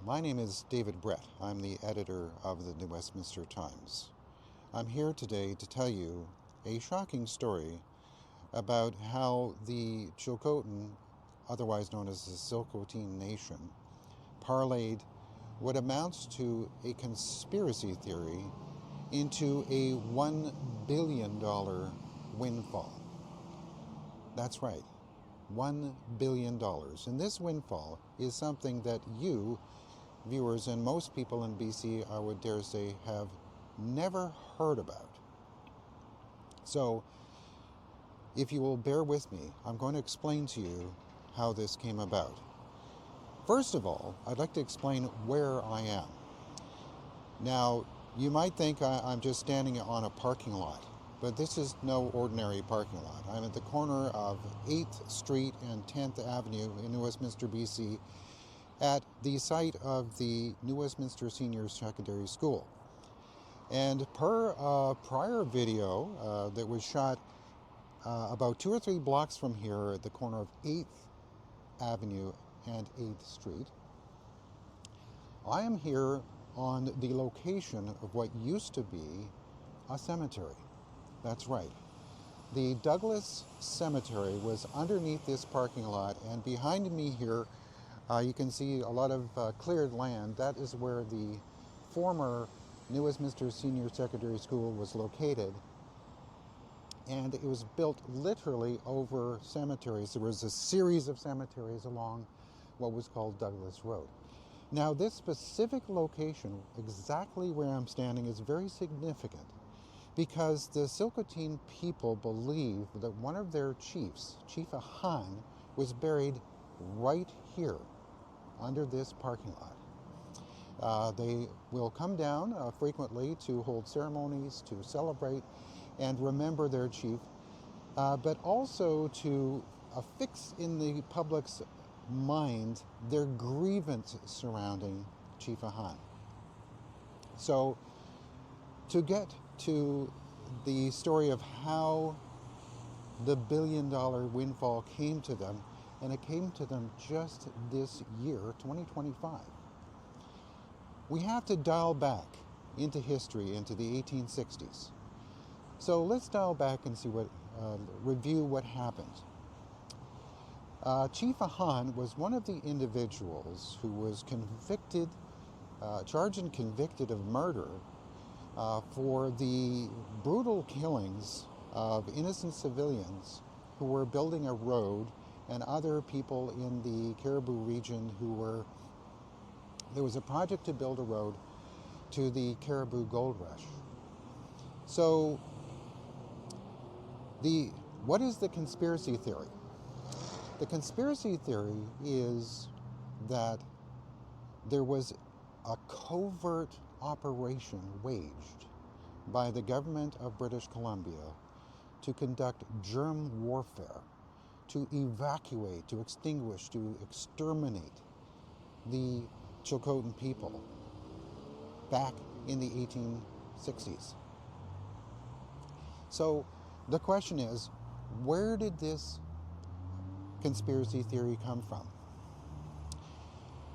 My name is David Brett. I'm the editor of the Westminster Times. I'm here today to tell you a shocking story about how the Tsilhqot'in, otherwise known as the Tsilhqot'in Nation, parlayed what amounts to a conspiracy theory into a $1 billion windfall. That's right, $1 billion. And this windfall is something that you, viewers, and most people in BC, I would dare say, have never heard about. So, if you will bear with me, I'm going to explain to you how this came about. First of all, I'd like to explain where I am. Now, you might think I'm just standing on a parking lot, but this is no ordinary parking lot. I'm at the corner of 8th Street and 10th Avenue in New Westminster, BC, at the site of the New Westminster Senior Secondary School. And per a prior video that was shot about 2 or 3 blocks from here at the corner of 8th Avenue and 8th Street, I am here on the location of what used to be a cemetery. That's right. The Douglas Cemetery was underneath this parking lot, and behind me here you can see a lot of cleared land. That is where the former New Westminster Senior Secondary School was located, and it was built literally over cemeteries. There was a series of cemeteries along what was called Douglas Road. Now, this specific location, exactly where I'm standing, is very significant because the Tsilhqot'in people believe that one of their chiefs, Chief Ahan, was buried right here under this parking lot. They will come down frequently to hold ceremonies, to celebrate and remember their chief, but also to affix in the public's mind their grievance surrounding Chief Ahan. So, to get to the story of how the $1 billion windfall came to them, and it came to them just this year, 2025. We have to dial back into history, into the 1860s. So let's dial back and see review what happened. Chief Ahan was one of the individuals who was charged and convicted of murder for the brutal killings of innocent civilians who were building a road, and other people in the Caribou region there was a project to build a road to the Caribou Gold Rush. So, what is the conspiracy theory? The conspiracy theory is that there was a covert operation waged by the government of British Columbia to conduct germ warfare, to evacuate, to extinguish, to exterminate the Tsilhqot'in people back in the 1860s. So the question is, where did this conspiracy theory come from?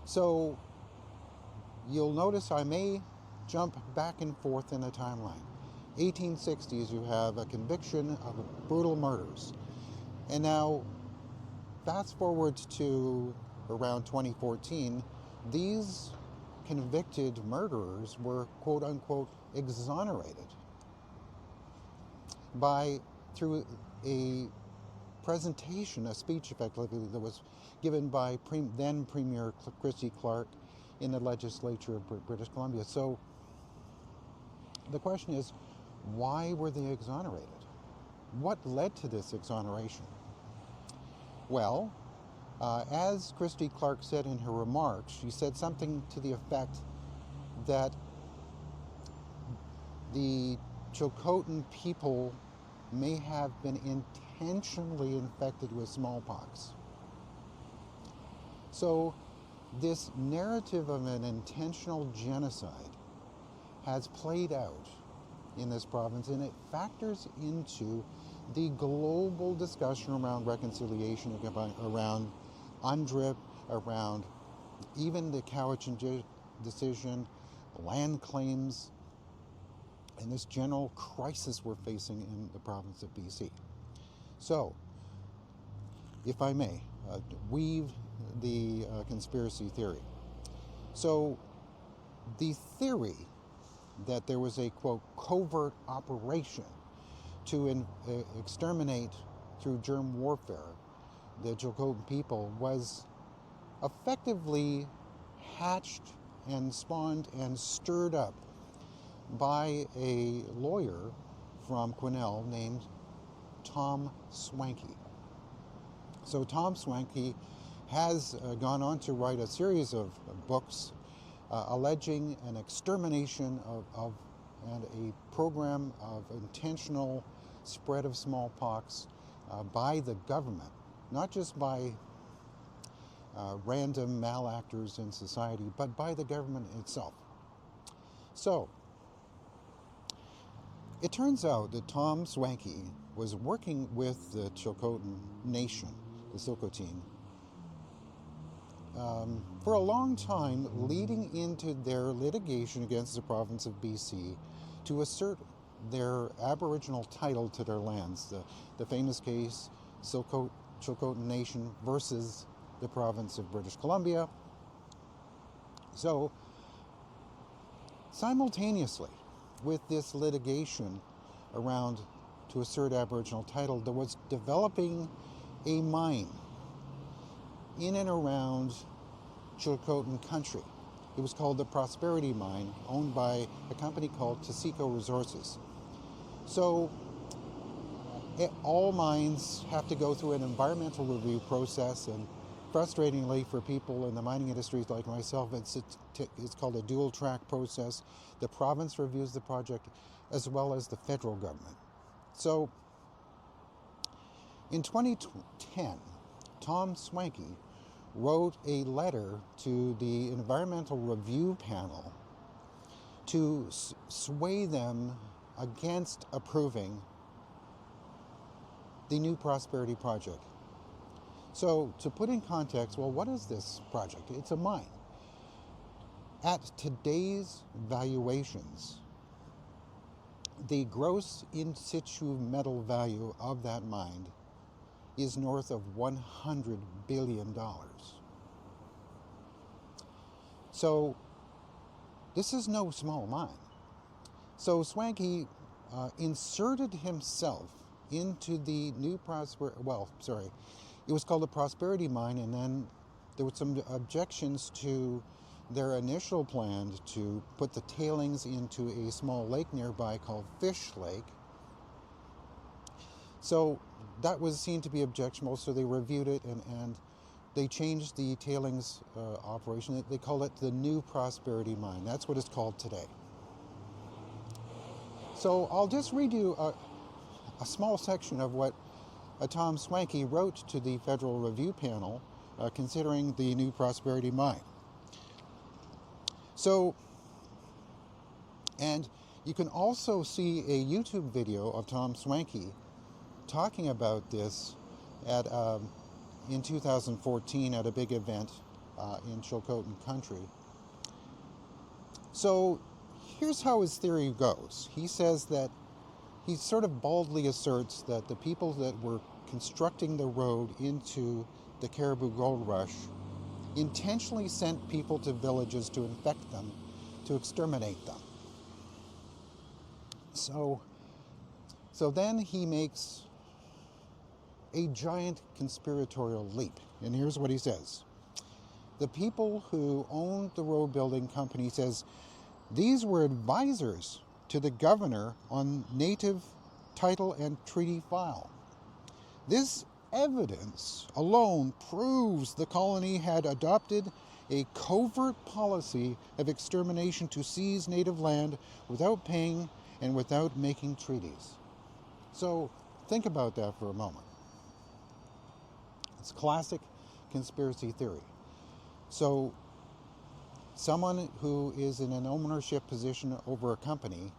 So you'll notice I may jump back and forth in a timeline. 1860s, you have a conviction of brutal murders. And now, fast forward to around 2014, these convicted murderers were quote-unquote exonerated through a presentation, a speech effectively that was given by then Premier Christy Clark in the legislature of British Columbia. So the question is, why were they exonerated? What led to this exoneration? Well, as Christy Clark said in her remarks, she said something to the effect that the Tsilhqot'in people may have been intentionally infected with smallpox. So this narrative of an intentional genocide has played out in this province, and it factors into the global discussion around reconciliation, around UNDRIP, around even the Cowichan decision, land claims, and this general crisis we're facing in the province of BC. So, if I may, weave the conspiracy theory. So, the theory that there was a, quote, covert operation to exterminate through germ warfare the Tsilhqot'in people was effectively hatched and spawned and stirred up by a lawyer from Quesnel named Tom Swanky. So Tom Swanky has gone on to write a series of books alleging an extermination of and a program of intentional spread of smallpox by the government, not just by random malactors in society, but by the government itself. So, it turns out that Tom Swanky was working with the Tsilhqot'in Nation, the Tsilhqot'in, for a long time, leading into their litigation against the province of BC to assert their Aboriginal title to their lands. The famous case, Tsilhqot'in Nation versus the province of British Columbia. So, simultaneously with this litigation around to assert Aboriginal title, there was developing a mine in and around Tsilhqot'in country. It was called the Prosperity Mine, owned by a company called Taseko Resources. So all mines have to go through an environmental review process, and frustratingly for people in the mining industries like myself, it's called a dual track process. The province reviews the project as well as the federal government. So in 2010, Tom Swanky wrote a letter to the environmental review panel to sway them against approving the new Prosperity Project. So, to put in context, well, what is this project? It's a mine. At today's valuations, the gross in situ metal value of that mine is north of $100 billion. So, this is no small mine. So Swanky inserted himself into the new it was called the Prosperity Mine, and then there were some objections to their initial plan to put the tailings into a small lake nearby called Fish Lake. So that was seen to be objectionable, so they reviewed it and they changed the tailings operation. They call it the new Prosperity Mine. That's what it's called today. So I'll just read you a small section of what Tom Swanky wrote to the Federal Review Panel considering the new Prosperity Mine. So, and you can also see a YouTube video of Tom Swanky talking about this at in 2014 at a big event in Tsilhqot'in country. So here's how his theory goes. He says that he sort of baldly asserts that the people that were constructing the road into the Caribou Gold Rush intentionally sent people to villages to infect them, to exterminate them. So then he makes a giant conspiratorial leap. And here's what he says. The people who owned the road building company says these were advisors to the governor on native title and treaty file. This evidence alone proves the colony had adopted a covert policy of extermination to seize native land without paying and without making treaties. So think about that for a moment. It's classic conspiracy theory. So someone who is in an ownership position over a company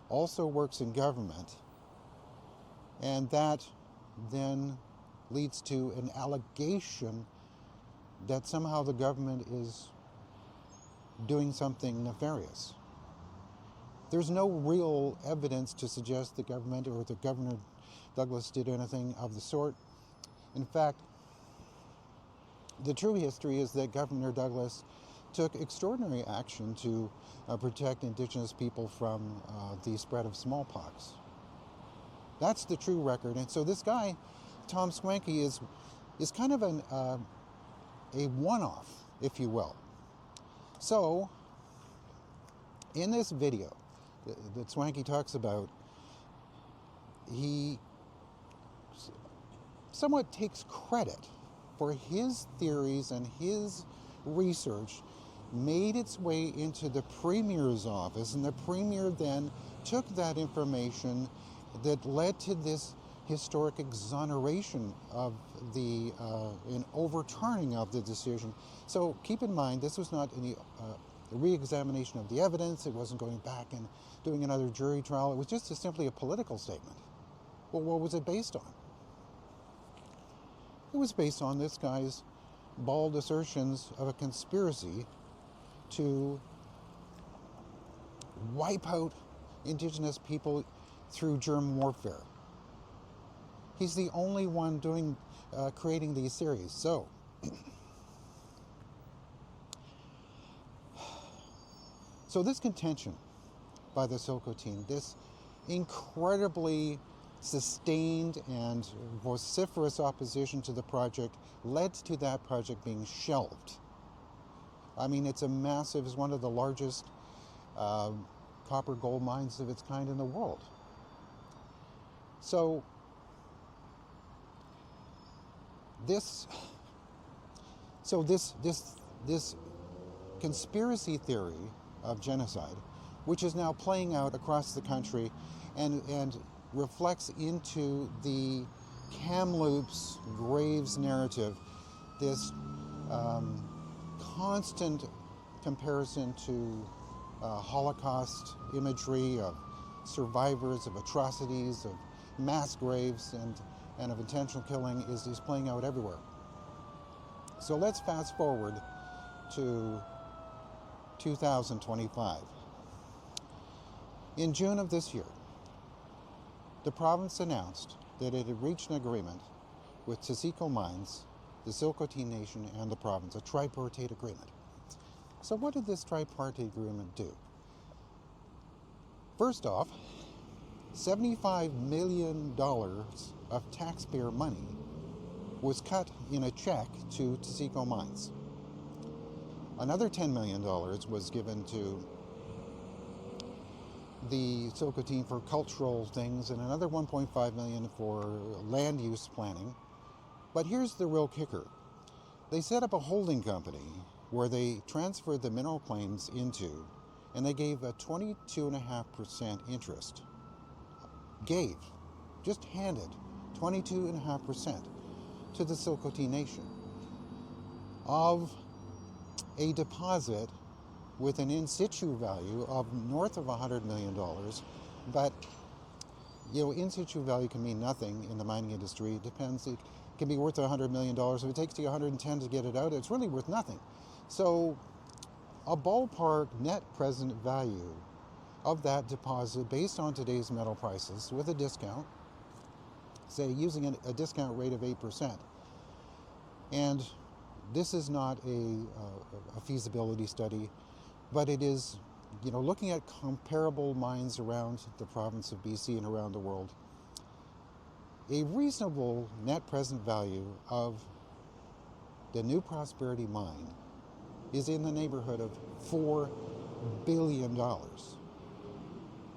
also works in government, and that then leads to an allegation that somehow the government is doing something nefarious. There's no real evidence to suggest the government or the Governor Douglas did anything of the sort. In fact, the true history is that Governor Douglas took extraordinary action to protect Indigenous people from the spread of smallpox. That's the true record. And so this guy, Tom Swanky, is kind of a one-off, if you will. So, in this video that Swanky talks about, he somewhat takes credit for his theories, and his research made its way into the Premier's office, and the Premier then took that information that led to this historic exoneration of the an overturning of the decision. So keep in mind, this was not any re-examination of the evidence. It wasn't going back and doing another jury trial. It was just simply a political statement. Well, what was it based on? It was based on this guy's bald assertions of a conspiracy to wipe out Indigenous people through germ warfare. He's the only one creating these theories. So, this contention by the Tsilhqot'in, this incredibly sustained and vociferous opposition to the project, led to that project being shelved. I mean, it's one of the largest copper gold mines of its kind in the world. So this conspiracy theory of genocide, which is now playing out across the country and reflects into the Kamloops graves narrative, this constant comparison to Holocaust imagery of survivors of atrocities, of mass graves, and of intentional killing is playing out everywhere. So let's fast forward to 2025. In June of this year, the province announced that it had reached an agreement with Taseko Mines, the Tsilhqot'in Nation, and the province, a tripartite agreement. So what did this tripartite agreement do? First off, $75 million of taxpayer money was cut in a check to Taseko Mines. Another $10 million was given to the Tsilhqot'in for cultural things, and another $1.5 million for land use planning. But here's the real kicker. They set up a holding company where they transferred the mineral claims into, and they gave a 22.5% interest. Handed 22.5% to the Tsilhqot'in Nation of a deposit with an in situ value of north of $100 million. But, in situ value can mean nothing in the mining industry. It depends. It can be worth $100 million. If it takes you 110 to get it out, it's really worth nothing. So a ballpark net present value of that deposit based on today's metal prices with a discount, say using a discount rate of 8%. And this is not a feasibility study, but it is, looking at comparable mines around the province of BC and around the world, a reasonable net present value of the New Prosperity mine is in the neighborhood of $4 billion.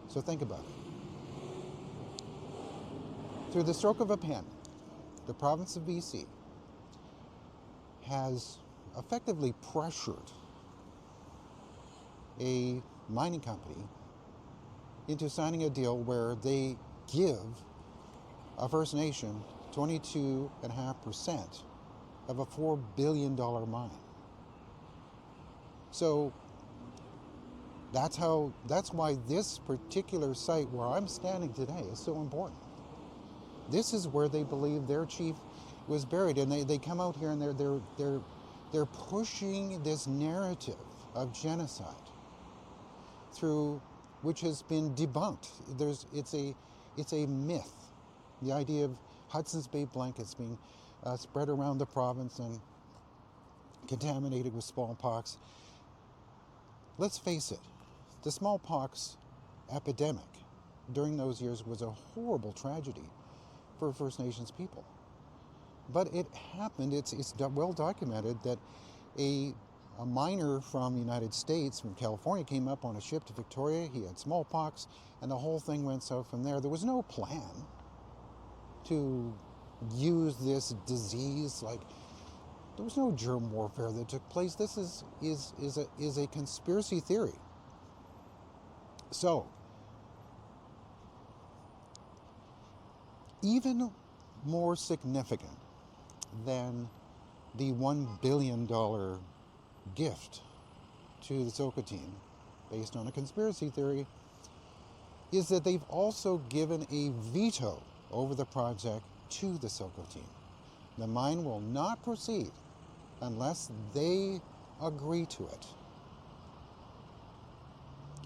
So think about it. Through the stroke of a pen, the province of BC has effectively pressured a mining company into signing a deal where they give a First Nation 22.5% of a $4 billion mine. So that's why this particular site where I'm standing today is so important. This is where they believe their chief was buried, and they come out here and they're They're pushing this narrative of genocide through, which has been debunked. It's a myth. The idea of Hudson's Bay blankets being spread around the province and contaminated with smallpox. Let's face it, the smallpox epidemic during those years was a horrible tragedy for First Nations people. But it happened, it's well documented that a miner from the United States, from California, came up on a ship to Victoria. He had smallpox, and the whole thing went south from there. There was no plan to use this disease. Like, there was no germ warfare that took place. This is a conspiracy theory. So, even more significant than the $1 billion gift to the Tsilhqot'in, based on a conspiracy theory, is that they've also given a veto over the project to the Tsilhqot'in. The mine will not proceed unless they agree to it.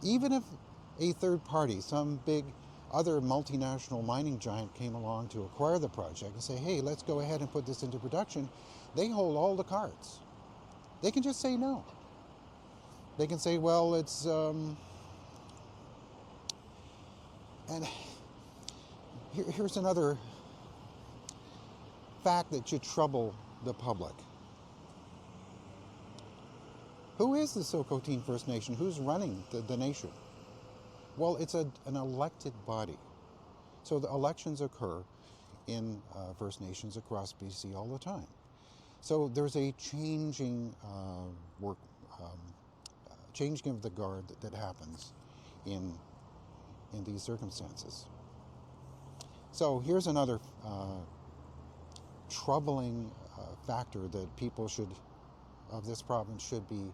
Even if a third party, some big other multinational mining giant, came along to acquire the project and say, hey, let's go ahead and put this into production, they hold all the cards. They can just say no. They can say, well, it's... And here's another fact that should trouble the public. Who is the Tsilhqot'in First Nation? Who's running the nation? Well, it's an elected body. So the elections occur in First Nations across BC all the time. So there's a changing changing of the guard that happens in these circumstances. So here's another troubling factor that people of this province should be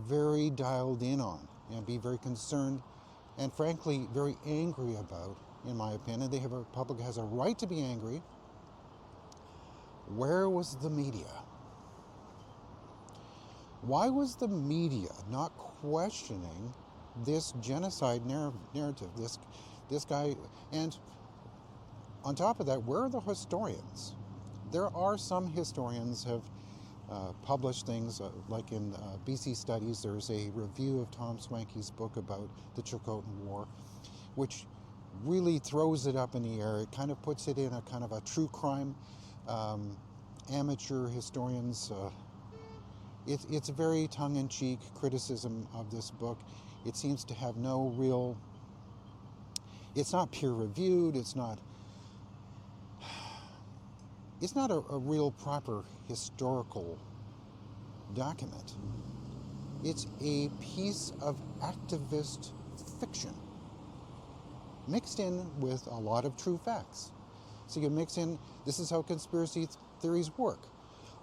very dialed in on and be very concerned and frankly very angry about, in my opinion. The public has a right to be angry. Where was the media? Why was the media not questioning this genocide narrative? This guy, and on top of that, where are the historians? There are some historians have published things, like in BC Studies, there's a review of Tom Swanky's book about the Tsilhqot'in War, which really throws it up in the air. It kind of puts it in a kind of a true crime. Amateur historians, it's a very tongue-in-cheek criticism of this book. It seems to have no real, it's not peer-reviewed, it's not a real proper historical document. It's a piece of activist fiction mixed in with a lot of true facts. So you mix in, this is how conspiracy theories work.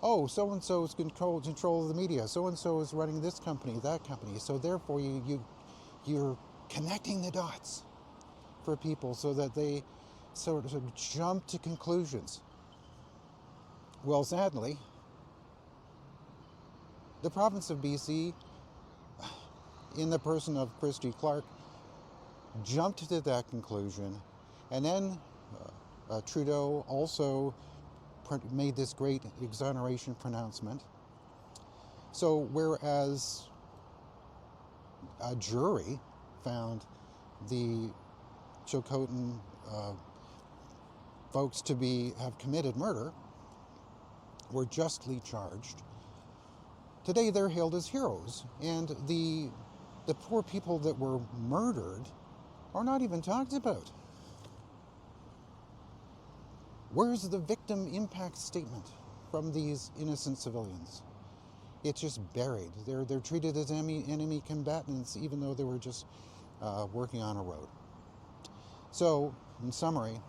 Oh, so-and-so is control of the media. So-and-so is running this company, that company. So therefore you're connecting the dots for people so that they sort of jump to conclusions. Well, sadly, the province of BC, in the person of Christy Clark, jumped to that conclusion, and then Trudeau also made this great exoneration pronouncement. So whereas a jury found the Tsilhqot'in folks to have committed murder, were justly charged, today they're hailed as heroes, and the poor people that were murdered are not even talked about. Where's the victim impact statement from these innocent civilians? It's just buried. They're treated as enemy combatants, even though they were just working on a road. So, in summary,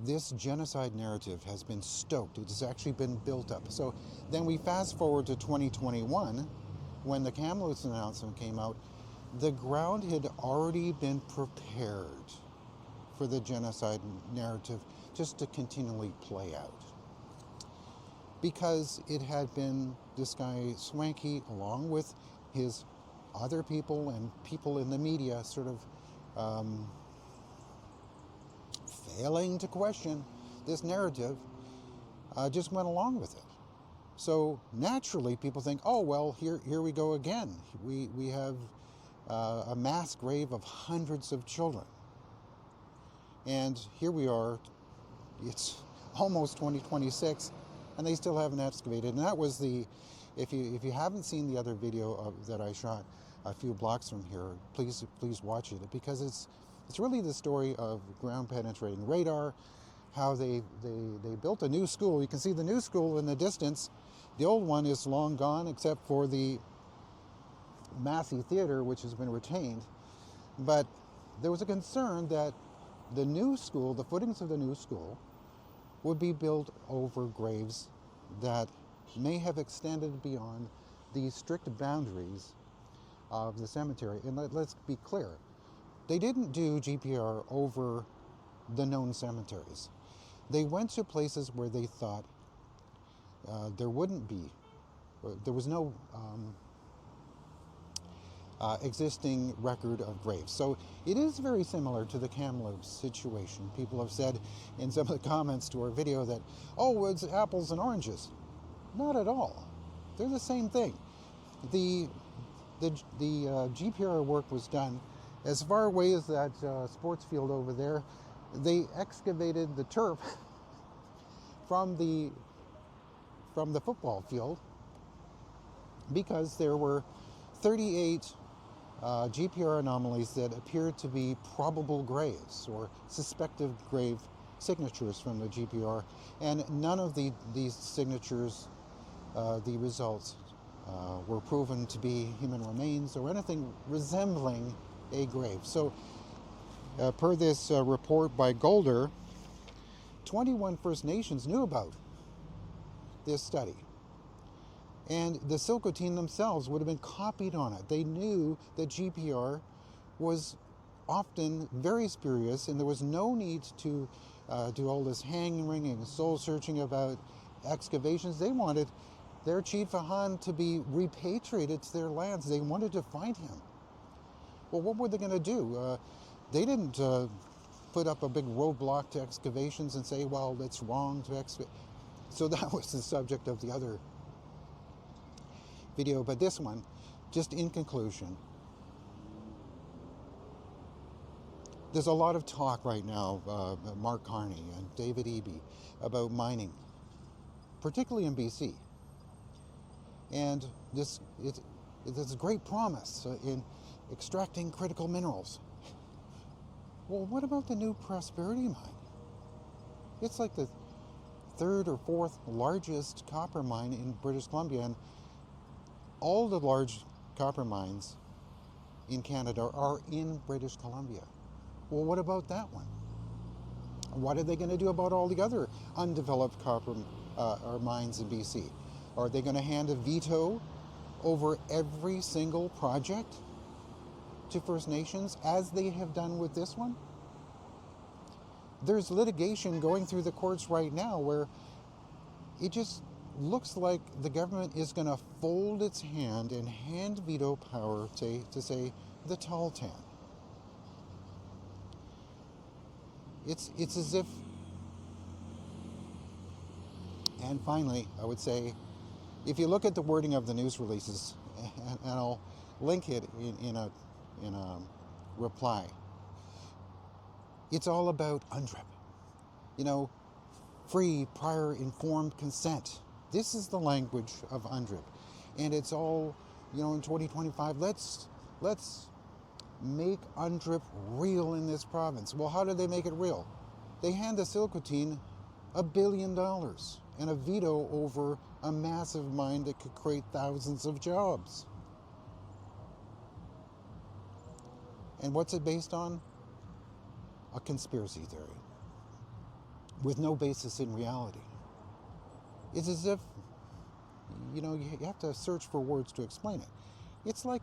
this genocide narrative has been stoked. It has actually been built up. So then we fast forward to 2021, when the Kamloops announcement came out. The ground had already been prepared for the genocide narrative just to continually play out. because it had been this guy Swanky, along with his other people and people in the media, sort of failing to question this narrative, just went along with it. So naturally, people think, oh, well, here we go again. We have a mass grave of hundreds of children. And here we are, it's almost 2026, and they still haven't excavated. And that was if you haven't seen the other video that I shot a few blocks from here, please watch it, because it's really the story of ground penetrating radar, how they built a new school. You can see the new school in the distance. The old one is long gone, except for the Massey Theatre, which has been retained. But there was a concern that the new school, the footings of the new school, would be built over graves that may have extended beyond the strict boundaries of the cemetery. And let's be clear, they didn't do GPR over the known cemeteries. They went to places where they thought there was no existing record of graves. So it is very similar to the Kamloops situation. People have said in some of the comments to our video that, oh, it's apples and oranges. Not at all. They're the same thing. The GPR work was done as far away as that sports field over there. They excavated the turf from the football field because there were 38 GPR anomalies that appeared to be probable graves or suspected grave signatures from the GPR, and none of these signatures, the results, were proven to be human remains or anything resembling a grave. So per this report by Golder, 21 First Nations knew about this study. And the Tsilhqot'in themselves would have been copied on it. They knew that GPR was often very spurious, and there was no need to do all this hand-wringing and soul-searching about excavations. They wanted their Chief Ahan to be repatriated to their lands. They wanted to find him. Well, what were they going to do? They didn't put up a big roadblock to excavations and say, well, it's wrong to excavate. So that was the subject of the other video. But this one, just in conclusion, there's a lot of talk right now, Mark Carney and David Eby, about mining, particularly in BC. And there's great promise in extracting critical minerals. Well, what about the new Prosperity mine? It's like the third or fourth largest copper mine in British Columbia, and all the large copper mines in Canada are in British Columbia. Well, what about that one? What are they going to do about all the other undeveloped copper mines in BC? Are they going to hand a veto over every single project to First Nations, as they have done with this one? There's litigation going through the courts right now where it just looks like the government is going to fold its hand and hand veto power to say the Tsilhqot'in. It's as if, and finally, I would say, if you look at the wording of the news releases, and I'll link it in a reply, it's all about UNDRIP. You know, free, prior, informed consent. This is the language of UNDRIP. And it's all, you know, in 2025, let's make UNDRIP real in this province. Well, how do they make it real? They hand the Tsilhqot'in $1 billion and a veto over a massive mine that could create thousands of jobs. And what's it based on? A conspiracy theory with no basis in reality. It's as if, you know, you have to search for words to explain it. It's like,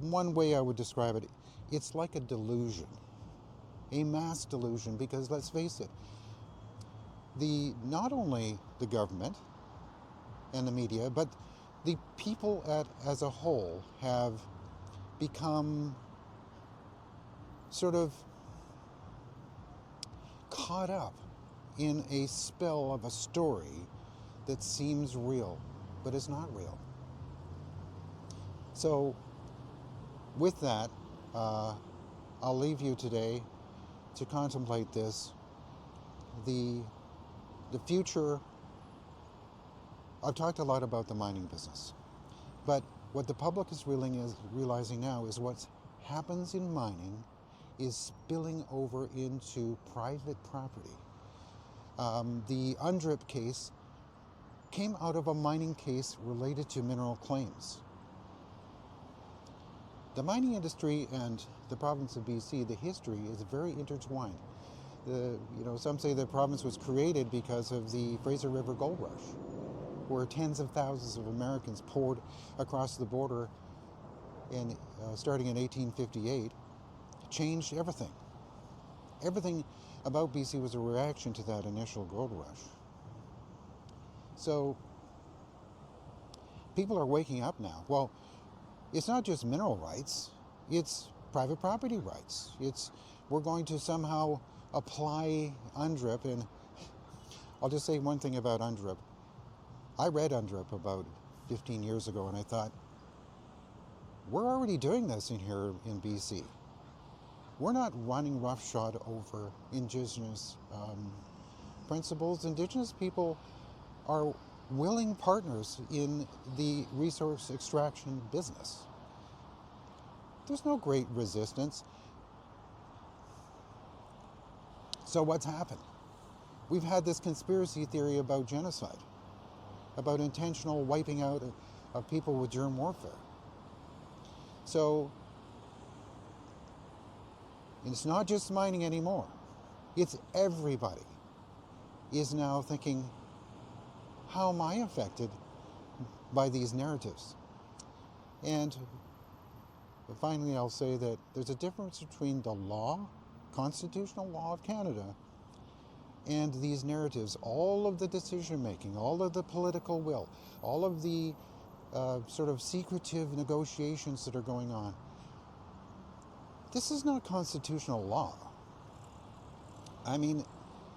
one way I would describe it, it's like a delusion, a mass delusion, because let's face it, not only the government and the media, but the people as a whole have become sort of caught up in a spell of a story that seems real, but is not real. So with that, I'll leave you today to contemplate this. The future, I've talked a lot about the mining business, but what the public is realizing now is what happens in mining is spilling over into private property. The UNDRIP case came out of a mining case related to mineral claims. The mining industry and the province of BC, the history is very intertwined. Some say the province was created because of the Fraser River Gold Rush, where tens of thousands of Americans poured across the border starting in 1858, changed everything. Everything about BC was a reaction to that initial gold rush. So people are waking up now. Well, it's not just mineral rights, it's private property rights. We're going to somehow apply UNDRIP, and I'll just say one thing about UNDRIP. I read UNDRIP about 15 years ago, and I thought, we're already doing this in here in BC. We're not running roughshod over Indigenous principles. Indigenous people are willing partners in the resource extraction business. There's no great resistance. So what's happened? We've had this conspiracy theory about genocide, about intentional wiping out of people with germ warfare. So it's not just mining anymore. It's everybody is now thinking, how am I affected by these narratives? And finally, I'll say that there's a difference between the law, constitutional law of Canada, and these narratives. All of the decision-making, all of the political will, all of the sort of secretive negotiations that are going on. This is not constitutional law. I mean,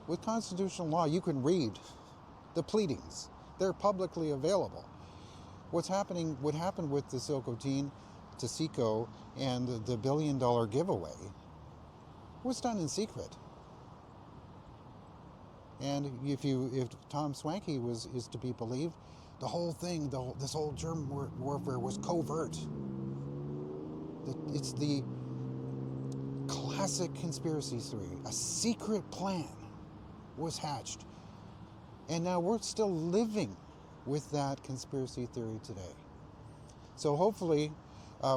with constitutional law, you can read the pleadings. They're publicly available. What happened with the Tsilhqot'in, Taseko, and the $1 billion giveaway was done in secret. And if Tom Swanky is to be believed, the whole thing, this whole germ warfare was covert. It's the classic conspiracy theory. A secret plan was hatched. And now we're still living with that conspiracy theory today. So hopefully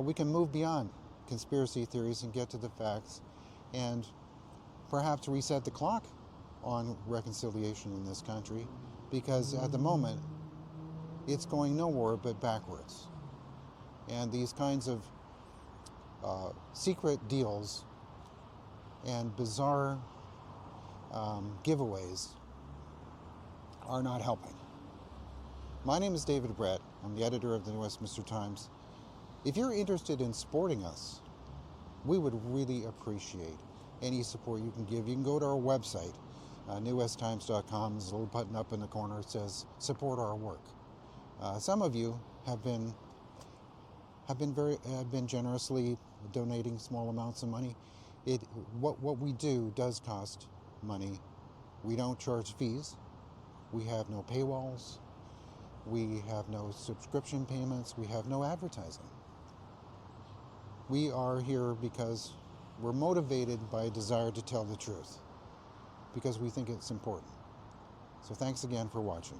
we can move beyond conspiracy theories and get to the facts and perhaps reset the clock on reconciliation in this country, because at the moment it's going nowhere but backwards. And these kinds of secret deals and bizarre giveaways are not helping. My name is David Brett. I'm the editor of the Westminster Times. If you're interested in supporting us, we would really appreciate any support you can give. You can go to our website, newwesttimes.com. There's a little button up in the corner that says support our work. Some of you have been generously donating small amounts of money. What we do does cost money. We don't charge fees. We have no paywalls. We have no subscription payments. We have no advertising. We are here because we're motivated by a desire to tell the truth, because we think it's important. So thanks again for watching.